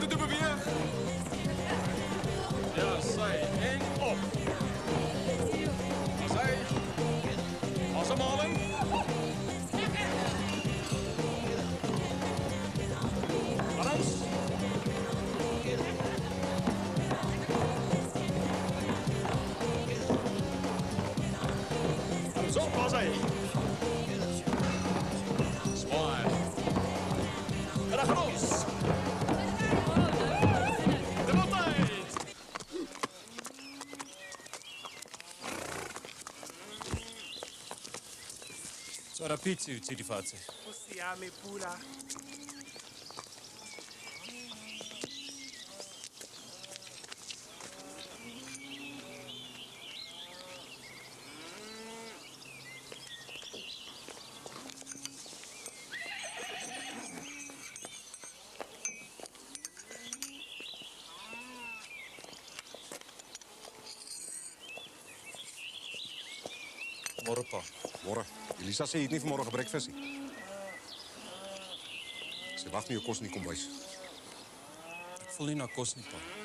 voeten te bewegen. Ja, zij. En op. Zij. Ademhaling. Balans. Zo, pas hij. Zwaar. En achter ons. De tijd. C'era pizzi, ucidi fazze. Usiame pula. Môre pa. Môre. Elisa sê jy het nie vanmôre gebreakfast nie. Sy wag nie jou kos nie, kom bys. Ek voel nie na kos nie pa.